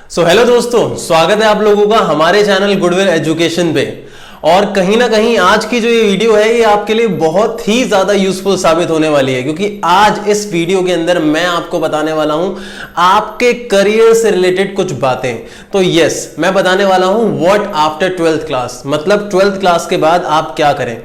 Hello दोस्तों, स्वागत है आप लोगों का हमारे चैनल गुडविल एजुकेशन पे। और कहीं ना कहीं आज की जो ये वीडियो है ये आपके लिए बहुत ही ज्यादा यूजफुल साबित होने वाली है, क्योंकि आज इस वीडियो के अंदर मैं आपको बताने वाला हूं आपके करियर से रिलेटेड कुछ बातें। तो यस, मैं बताने वाला हूं व्हाट आफ्टर 12th क्लास, मतलब 12th क्लास के बाद आप क्या करें।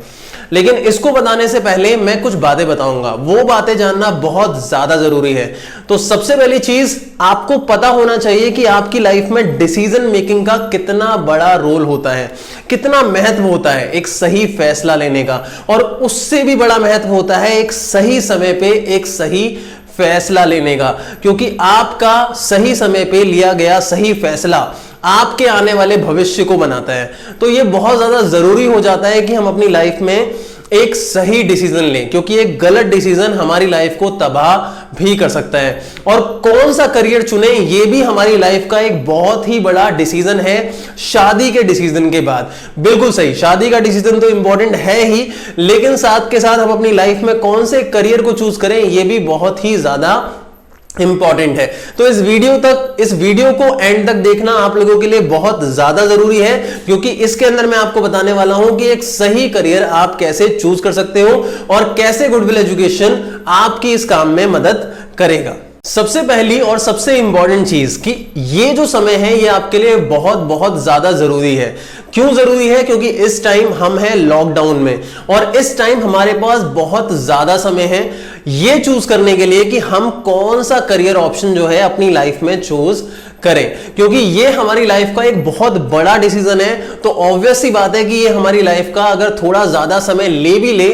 लेकिन इसको बताने से पहले मैं कुछ बातें बताऊंगा, वो बातें जानना बहुत ज्यादा जरूरी है। तो सबसे पहली चीज, आपको पता होना चाहिए कि आपकी लाइफ में डिसीजन मेकिंग का कितना बड़ा रोल होता है, कितना महत्व होता है एक सही फैसला लेने का, और उससे भी बड़ा महत्व होता है एक सही समय पे एक सही फैसला लेने का। क्योंकि आपका सही समय पे लिया गया सही फैसला आपके आने वाले भविष्य को बनाता है। तो ये बहुत ज्यादा जरूरी हो जाता है कि हम अपनी लाइफ में एक सही डिसीजन लें, क्योंकि एक गलत डिसीजन हमारी लाइफ को तबाह भी कर सकता है। और कौन सा करियर चुने ये भी हमारी लाइफ का एक बहुत ही बड़ा डिसीजन है शादी के डिसीजन के बाद। बिल्कुल सही, शादी का डिसीजन तो इंपॉर्टेंट है ही, लेकिन साथ के साथ हम अपनी लाइफ में कौन से करियर को चूज करें ये भी बहुत ही ज्यादा इंपॉर्टेंट है। तो इस वीडियो को एंड तक देखना आप लोगों के लिए बहुत ज्यादा जरूरी है, क्योंकि इसके अंदर मैं आपको बताने वाला हूं कि एक सही करियर आप कैसे चूज कर सकते हो और कैसे गुडविल एजुकेशन आपकी इस काम में मदद करेगा। सबसे पहली और सबसे इंपॉर्टेंट चीज कि ये जो समय है ये आपके लिए बहुत बहुत ज्यादा जरूरी है। क्यों जरूरी है? क्योंकि इस टाइम हम हैं लॉकडाउन में, और इस टाइम हमारे पास बहुत ज्यादा समय है ये चूज करने के लिए कि हम कौन सा करियर ऑप्शन जो है अपनी लाइफ में चूज करें, क्योंकि ये हमारी लाइफ का एक बहुत बड़ा डिसीजन है। तो ऑब्वियस सी बात है कि ये हमारी लाइफ का अगर थोड़ा ज्यादा समय ले भी ले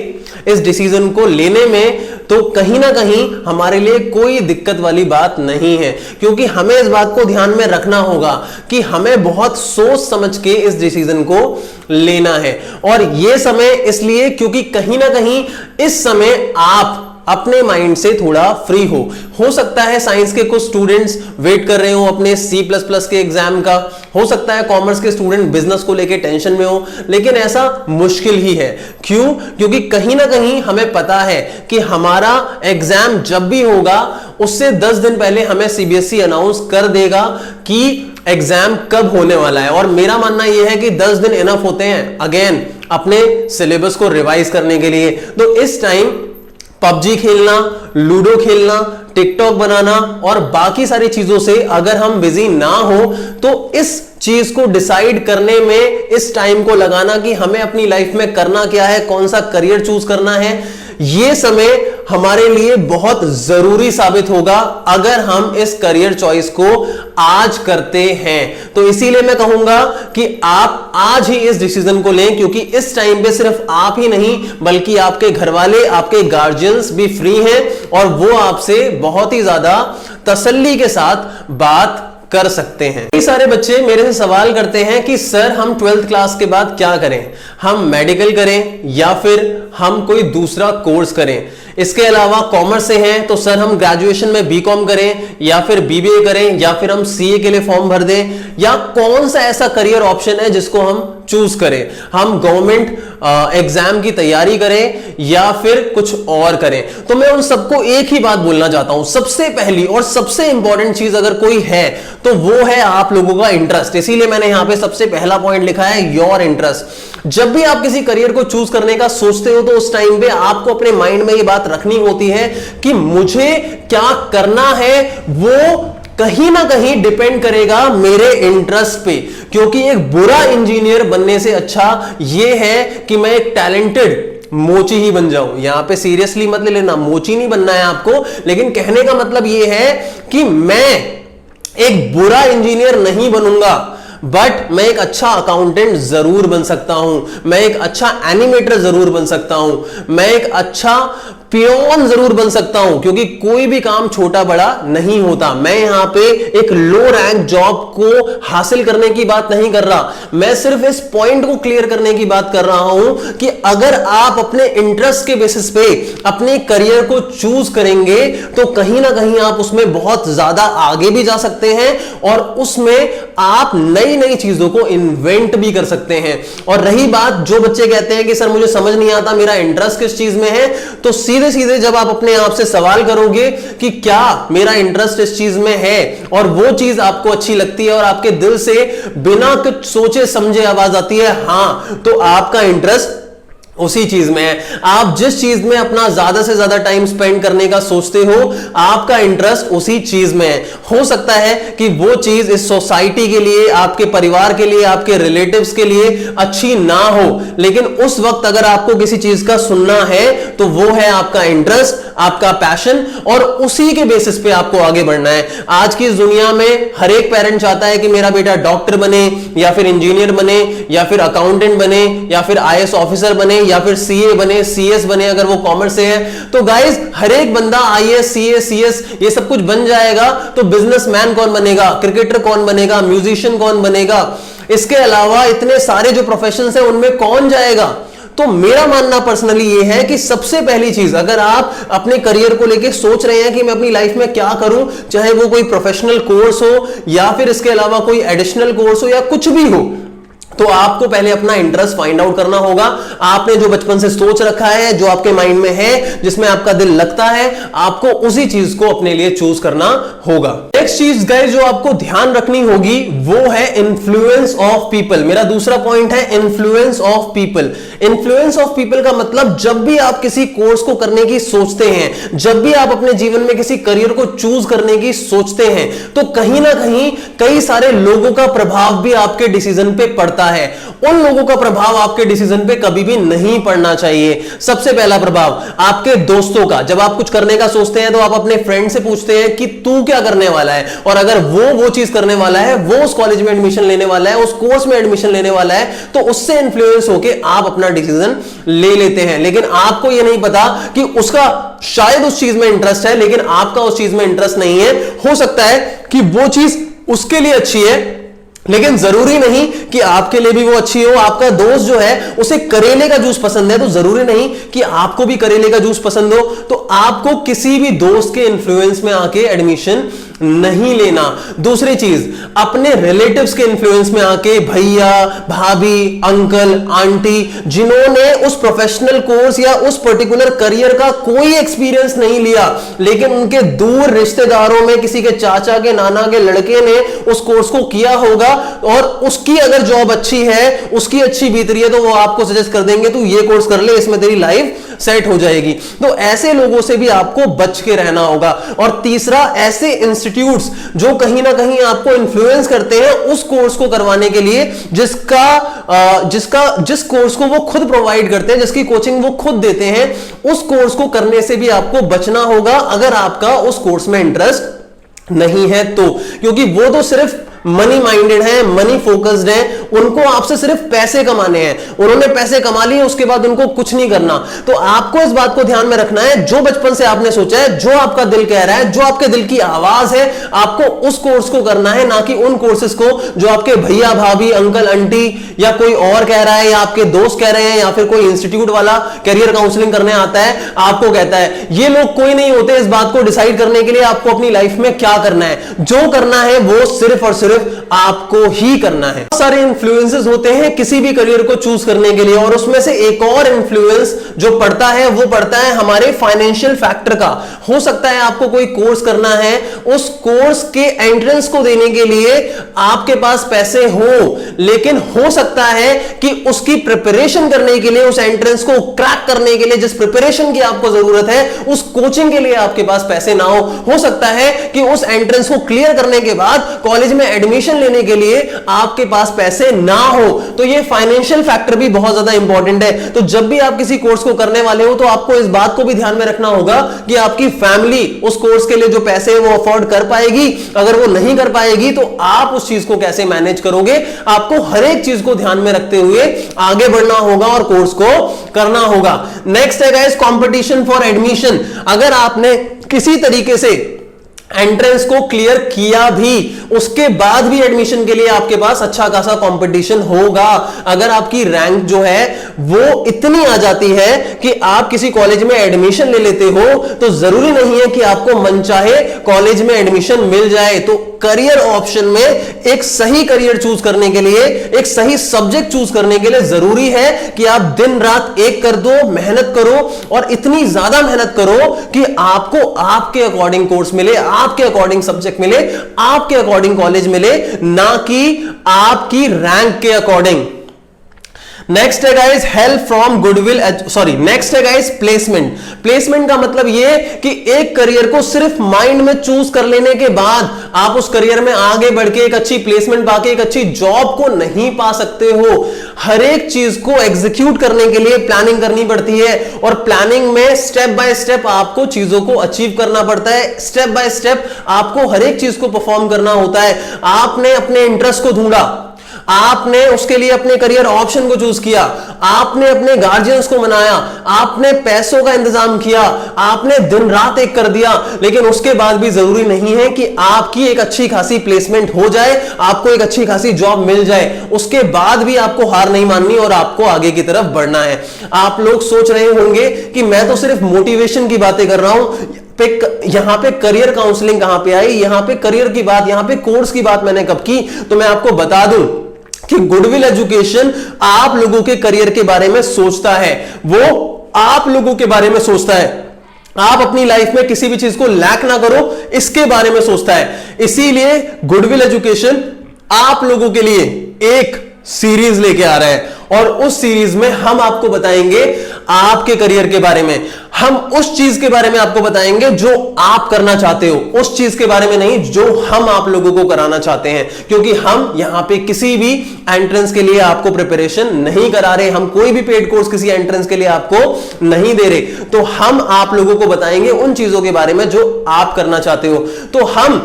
इस डिसीजन को लेने में, तो कहीं ना कहीं हमारे लिए कोई दिक्कत वाली बात नहीं है, क्योंकि हमें इस बात को ध्यान में रखना होगा कि हमें बहुत सोच समझ के इस डिसीजन को लेना है। और यह समय इसलिए क्योंकि कहीं ना कहीं इस समय आप अपने माइंड से थोड़ा फ्री हो सकता है साइंस के कुछ स्टूडेंट्स वेट कर रहे हो अपने C++ के एग्जाम का, हो सकता है कॉमर्स के स्टूडेंट बिजनेस को लेके टेंशन में हो, लेकिन ऐसा मुश्किल ही है। क्यों? क्योंकि कहीं ना कहीं हमें पता है कि हमारा एग्जाम जब भी होगा उससे 10 दिन पहले हमें CBSE अनाउंस कर देगा कि एग्जाम कब होने वाला है। और मेरा मानना यह है कि 10 दिन इनफ होते हैं अगेन अपने सिलेबस को रिवाइज करने के लिए। तो इस टाइम पबजी खेलना, लूडो खेलना, टिकटॉक बनाना और बाकी सारी चीजों से अगर हम बिजी ना हो, तो इस चीज को डिसाइड करने में इस टाइम को लगाना कि हमें अपनी लाइफ में करना क्या है, कौन सा करियर चूज करना है, यह समय हमारे लिए बहुत जरूरी साबित होगा अगर हम इस करियर चॉइस को आज करते हैं। तो इसीलिए मैं कहूंगा कि आप आज ही इस डिसीजन को लें, क्योंकि इस टाइम पे सिर्फ आप ही नहीं बल्कि आपके घर वाले, आपके गार्जियंस भी फ्री हैं और वो आपसे बहुत ही ज्यादा तसल्ली के साथ बात कर सकते हैं। कई सारे बच्चे मेरे से सवाल करते हैं कि सर हम 12th क्लास के बाद क्या करें, हम मेडिकल करें या फिर हम कोई दूसरा कोर्स करें। इसके अलावा कॉमर्स से हैं तो सर हम ग्रेजुएशन में बीकॉम करें या फिर बीबीए करें या फिर हम सीए के लिए फॉर्म भर दें, या कौन सा ऐसा करियर ऑप्शन है जिसको हम चूज करें, हम गवर्नमेंट एग्जाम की तैयारी करें या फिर कुछ और करें। तो मैं उन सबको एक ही बात बोलना चाहता हूं, सबसे पहली और सबसे इंपॉर्टेंट चीज अगर कोई है तो वो है आप लोगों का इंटरेस्ट। इसीलिए मैंने यहां पे सबसे पहला पॉइंट लिखा है योर इंटरेस्ट। जब भी आप किसी करियर को चूज करने का सोचते हो तो उस टाइम पे आपको अपने माइंड में ये बात रखनी होती है कि मुझे क्या करना है वो कहीं ना कहीं डिपेंड करेगा मेरे इंटरेस्ट पे। क्योंकि एक बुरा इंजीनियर बनने से अच्छा यह है कि मैं एक टैलेंटेड मोची ही बन जाऊं। यहां पे सीरियसली मत ले लेना, मोची नहीं बनना है आपको, लेकिन कहने का मतलब यह है कि मैं एक बुरा इंजीनियर नहीं बनूंगा, बट मैं एक अच्छा अकाउंटेंट जरूर बन सकता हूं, मैं एक अच्छा एनिमेटर जरूर बन सकता हूं, मैं एक अच्छा पियोन जरूर बन सकता हूं, क्योंकि कोई भी काम छोटा बड़ा नहीं होता। मैं यहां पे एक लो रैंक जॉब को हासिल करने की बात नहीं कर रहा, मैं सिर्फ इस पॉइंट को क्लियर करने की बात कर रहा हूं कि अगर आप अपने इंटरेस्ट के बेसिस पे अपने करियर को चूज करेंगे तो कहीं ना कहीं आप उसमें बहुत ज्यादा आगे भी जा सकते हैं और उसमें आप नई नई चीजों को इन्वेंट भी कर सकते हैं। और रही बात जो बच्चे कहते हैं कि सर मुझे समझ नहीं आता मेरा इंटरेस्ट किस चीज में है, तो सीधे सीधे जब आप अपने आप से सवाल करोगे कि क्या मेरा इंटरेस्ट इस चीज में है और वो चीज आपको अच्छी लगती है और आपके दिल से बिना कुछ सोचे समझे आवाज आती है हां, तो आपका इंटरेस्ट उसी चीज में है। आप जिस चीज में अपना ज्यादा से ज्यादा टाइम स्पेंड करने का सोचते हो, आपका इंटरेस्ट उसी चीज में है। हो सकता है कि वो चीज इस सोसाइटी के लिए, आपके परिवार के लिए, आपके रिलेटिव्स के लिए अच्छी ना हो, लेकिन उस वक्त अगर आपको किसी चीज का सुनना है तो वो है आपका इंटरेस्ट, आपका पैशन, और उसी के बेसिस पे आपको आगे बढ़ना है। आज की इस दुनिया में हर एक पेरेंट चाहता है कि मेरा बेटा डॉक्टर बने या फिर इंजीनियर बने या फिर अकाउंटेंट बने या फिर आईएएस ऑफिसर बने या फिर सीए बने, सीएस बने अगर वो कॉमर्स से है। तो गाइस, हर एक बंदा आईएएस, सीएस, सीएस ये सब कुछ बन जाएगा तो बिजनेसमैन कौन बनेगा, क्रिकेटर कौन बनेगा, म्यूजिशियन कौन बनेगा, इसके अलावा इतने सारे जो प्रोफेशंस हैं उनमें कौन जाएगा? तो मेरा मानना पर्सनली ये है कि सबसे पहली चीज, अगर आप अपने करियर को लेके सोच रहे हैं कि मैं अपनी लाइफ में क्या करूं, चाहे वो कोई प्रोफेशनल कोर्स हो या फिर इसके अलावा कोई एडिशनल कोर्स हो या कुछ भी हो, तो आपको पहले अपना इंटरेस्ट फाइंड आउट करना होगा। आपने जो बचपन से सोच रखा है, जो आपके माइंड में है, जिसमें आपका दिल लगता है, आपको उसी चीज को अपने लिए चूज करना होगा। नेक्स्ट चीज गाइस जो आपको ध्यान रखनी होगी वो है इन्फ्लुएंस ऑफ पीपल। मेरा दूसरा पॉइंट है influence of people. Influence of people का मतलब, जब भी आप किसी कोर्स को करने की सोचते हैं, जब भी आप अपने जीवन में किसी करियर को चूज करने की सोचते हैं, तो कहीं ना कहीं कई सारे लोगों का प्रभाव भी आपके डिसीजन पे पड़ता है। उन लोगों का प्रभाव आपके डिसीजन पे कभी भी नहीं पड़ना चाहिए। सबसे पहला प्रभाव आपके दोस्तों का। जब आप कुछ करने का सोचते हैं तो आप अपने फ्रेंड से पूछते हैं कि तू क्या करने वाला है, और अगर वो चीज करने वाला है, वो उस कॉलेज में एडमिशन लेने वाला है, उस कोर्स में एडमिशन लेने वाला है, तो उससे इंफ्लुएंस होकर आप अपना डिसीजन ले लेते हैं। लेकिन आपको यह नहीं पता कि उसका शायद उस चीज में इंटरेस्ट है लेकिन आपका उस चीज में इंटरेस्ट नहीं है। हो सकता है कि वो चीज उसके लिए अच्छी है लेकिन जरूरी नहीं कि आपके लिए भी वो अच्छी हो। आपका दोस्त जो है उसे करेले का जूस पसंद है तो जरूरी नहीं कि आपको भी करेले का जूस पसंद हो। तो आपको किसी भी दोस्त के इन्फ्लुएंस में आके एडमिशन नहीं लेना। दूसरी चीज, अपने रिलेटिव्स के इन्फ्लुएंस में आके, भैया, भाभी, अंकल, आंटी, जिन्होंने उस प्रोफेशनल कोर्स या उस पर्टिकुलर करियर का कोई एक्सपीरियंस नहीं लिया लेकिन उनके दूर रिश्तेदारों में किसी के चाचा के, नाना के लड़के ने उस कोर्स को किया होगा और उसकी अगर जॉब अच्छी है, उसकी अच्छी बीत रही है, तो वो आपको सजेस्ट कर देंगे तू ये कोर्स कर ले, इसमें तेरी लाइफ सेट हो जाएगी। तो ऐसे लोगों से भी आपको बच के रहना होगा। और तीसरा, ऐसे इंस्टीट्यूट्स जो कहीं ना कहीं आपको इन्फ्लुएंस करते हैं उस कोर्स को करवाने के लिए जिस कोर्स को वो खुद प्रोवाइड करते हैं, जिसकी कोचिंग वो खुद देते हैं, उस कोर्स को करने से भी आपको बचना होगा अगर आपका उस कोर्स में इंटरेस्ट नहीं है तो। क्योंकि वो तो सिर्फ मनी माइंडेड है, मनी फोकस्ड है, उनको आपसे सिर्फ पैसे कमाने हैं। उन्होंने पैसे कमा लिए, उसके बाद उनको कुछ नहीं करना। तो आपको इस बात को ध्यान में रखना है, जो बचपन से आपने सोचा है, जो आपका दिल कह रहा है, जो आपके दिल की आवाज है, आपको उस कोर्स को करना है, ना कि उन कोर्सेज को जो आपके भैया, भाभी, अंकल, आंटी या कोई और कह रहा है, या आपके दोस्त कह रहे हैं, या फिर कोई इंस्टीट्यूट वाला कैरियर काउंसलिंग करने आता है आपको कहता है। ये लोग कोई नहीं होते इस बात को डिसाइड करने के लिए आपको अपनी लाइफ में क्या करना है। जो करना है वो सिर्फ और सिर्फ आपको ही करना है। बहुत सारे इन्फ्लुएंसेस होते हैं किसी भी करियर को चूज करने के लिए, और उसमें से एक और इन्फ्लुएंस जो पड़ता है वो पड़ता है हमारे फाइनेंशियल फैक्टर का। हो सकता है आपको कोई कोर्स करना है, उस कोर्स के एंट्रेंस को देने के लिए आपके पास पैसे हो, लेकिन हो सकता है कि उसकी प्रिपरेशन करने के लिए, उस एंट्रेंस को क्रैक करने के लिए जिस प्रिपरेशन की आपको जरूरत है, उस कोचिंग के लिए आपके पास पैसे ना हो सकता है कि उस एंट्रेंस को क्लियर करने के बाद कॉलेज में एडमिशन लेने के लिए आपके पास पैसे ना हो। तो ये फाइनेंशियल फैक्टर भी बहुत ज्यादा इंपॉर्टेंट है। तो जब भी आप किसी कोर्स को करने वाले हो तो आपको इस बात को भी ध्यान में रखना होगा कि आपकी फैमिली उस कोर्स के लिए जो पैसे है वो अफोर्ड कर पाएगी। अगर वो नहीं कर पाएगी तो आप उस चीज को कैसे मैनेज करोगे। आपको हर एक चीज को ध्यान में रखते हुए आगे बढ़ना होगा और कोर्स को करना होगा। नेक्स्ट है गाइस कंपटीशन फॉर एडमिशन। अगर आपने किसी तरीके से एंट्रेंस को क्लियर किया भी उसके बाद भी एडमिशन के लिए आपके पास अच्छा खासा कंपटीशन होगा। अगर आपकी रैंक जो है वो इतनी आ जाती है कि आप किसी कॉलेज में एडमिशन ले लेते हो, तो जरूरी नहीं है कि आपको मनचाहे कॉलेज में एडमिशन मिल जाए। तो करियर ऑप्शन में एक सही करियर चूज करने के लिए, एक सही सब्जेक्ट चूज करने के लिए जरूरी है कि आप दिन रात एक कर दो, मेहनत करो और इतनी ज्यादा मेहनत करो कि आपको आपके अकॉर्डिंग कोर्स मिले, आपके अकॉर्डिंग सब्जेक्ट मिले, आपके अकॉर्डिंग कॉलेज मिले, ना कि आपकी रैंक के अकॉर्डिंग। नेक्स्ट है guys help from goodwill, next है गाइस प्लेसमेंट। प्लेसमेंट का मतलब ये कि एक करियर को सिर्फ माइंड में चूज कर लेने के बाद आप उस करियर में आगे बढ़ के एक अच्छी प्लेसमेंट पाके एक अच्छी जॉब को नहीं पा सकते हो। हर एक चीज को एग्जीक्यूट करने के लिए प्लानिंग करनी पड़ती है और प्लानिंग में स्टेप बाय स्टेप आपको चीजों को अचीव करना पड़ता है। स्टेप बाय स्टेप आपको हर एक चीज को परफॉर्म करना होता है। आपने अपने इंटरेस्ट को ढूंढा, आपने उसके लिए अपने करियर ऑप्शन को चूज किया, आपने अपने गार्जियंस को मनाया, आपने पैसों का इंतजाम किया, आपने दिन रात एक कर दिया, लेकिन उसके बाद भी जरूरी नहीं है कि आपकी एक अच्छी खासी प्लेसमेंट हो जाए, आपको एक अच्छी खासी जॉब मिल जाए। उसके बाद भी आपको हार नहीं माननी और आपको आगे की तरफ बढ़ना है। आप लोग सोच रहे होंगे कि मैं तो सिर्फ मोटिवेशन की बातें कर रहा हूं, यहां पे करियर काउंसलिंग कहां पे आई, यहां पे करियर की बात, यहां पे कोर्स की बात मैंने कब की। तो मैं आपको बता दूं कि गुडविल एजुकेशन आप लोगों के करियर के बारे में सोचता है, वो आप लोगों के बारे में सोचता है। आप अपनी लाइफ में किसी भी चीज को लैक ना करो, इसके बारे में सोचता है। इसीलिए गुडविल एजुकेशन आप लोगों के लिए एक सीरीज लेके आ रहा है और उस सीरीज में हम आपको बताएंगे आपके करियर के बारे में। हम उस चीज के बारे में आपको बताएंगे जो आप करना चाहते हो, उस चीज के बारे में नहीं जो हम आप लोगों को कराना चाहते हैं। क्योंकि हम यहां पे किसी भी एंट्रेंस के लिए आपको प्रिपरेशन नहीं करा रहे, हम कोई भी पेड कोर्स किसी एंट्रेंस के लिए आपको नहीं दे रहे। तो हम आप लोगों को बताएंगे उन चीजों के बारे में जो आप करना चाहते हो। तो हम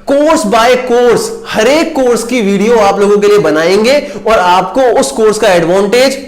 कोर्स बाय कोर्स हर एक कोर्स की वीडियो आप लोगों के लिए बनाएंगे और आपको उस कोर्स का एडवांटेज,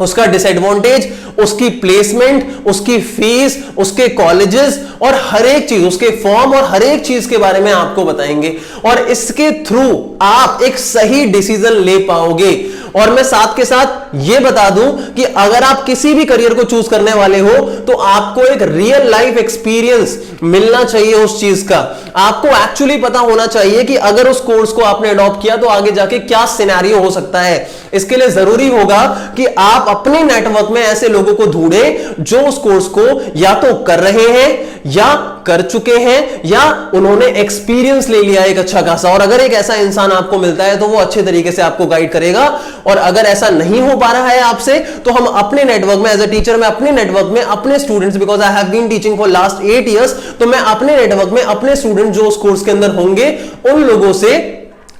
उसका डिसएडवांटेज, उसकी प्लेसमेंट, उसकी फीस, उसके कॉलेजेस और हर एक चीज, उसके फॉर्म और हर एक चीज के बारे में आपको बताएंगे और इसके थ्रू आप एक सही डिसीजन ले पाओगे। और मैं साथ के साथ यह बता दूं कि अगर आप किसी भी करियर को चूज करने वाले हो तो आपको एक रियल लाइफ एक्सपीरियंस मिलना चाहिए उस चीज का। आपको एक्चुअली पता होना चाहिए कि अगर उस कोर्स को आपने अडॉप्ट किया तो आगे जाके क्या सिनेरियो हो सकता है। इसके लिए जरूरी होगा कि आप अपने नेटवर्क में ऐसे लोगों को ढूंढें जो उस कोर्स को या तो कर रहे हैं या कर चुके हैं या उन्होंने एक्सपीरियंस ले लिया एक अच्छा खासा। और अगर एक ऐसा इंसान आपको मिलता है तो वो अच्छे तरीके से आपको गाइड करेगा। और अगर ऐसा नहीं हो पा रहा है आपसे तो हम अपने नेटवर्क में एज अ टीचर, मैं अपने नेटवर्क में अपने students, because I have been teaching for last 8 years, तो मैं अपने नेटवर्क में अपने स्टूडेंट जो उस कोर्स के अंदर होंगे उन लोगों से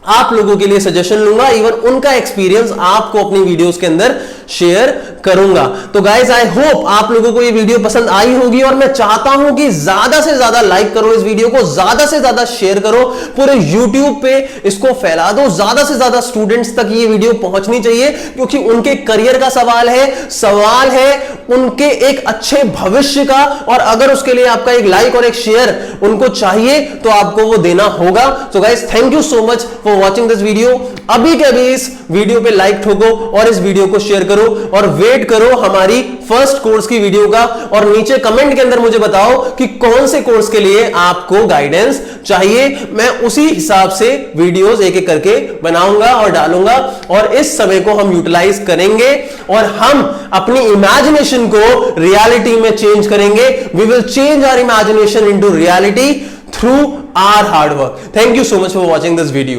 आप लोगों के लिए सजेशन लूंगा, इवन उनका एक्सपीरियंस आपको अपनी वीडियोस के अंदर शेयर करूंगा। तो गाइस आई होप आप लोगों को ये वीडियो पसंद आई होगी और मैं चाहता हूं कि ज्यादा से ज्यादा लाइक करो इस वीडियो को, ज्यादा से ज्यादा शेयर करो, पूरे YouTube पे इसको फैला दो, ज्यादा से ज्यादा स्टूडेंट्स तक ये वीडियो पहुंचनी चाहिए क्योंकि उनके करियर का सवाल है उनके एक अच्छे भविष्य का। और अगर उसके लिए आपका एक लाइक और एक शेयर उनको चाहिए तो आपको वो देना होगा। So guys thank you so much for watching this video. अभी के अभी इस वीडियो पे लाइक ठोको और इस वीडियो को शेयर करो और वेट करो हमारी फर्स्ट कोर्स की वीडियो का। और नीचे कमेंट के अंदर मुझे बताओ कि कौन से कोर्स के लिए आपको गाइडेंस चाहिए। मैं उसी हिसाब से वीडियोस एक एक करके बनाऊंगा और डालूंगा और इस समय को हम यूटिलाइज करेंगे और हम अपनी इमेजिनेशन को रियलिटी में चेंज करेंगे। We will change our imagination into reality through our hard work. Thank you so much for watching this video.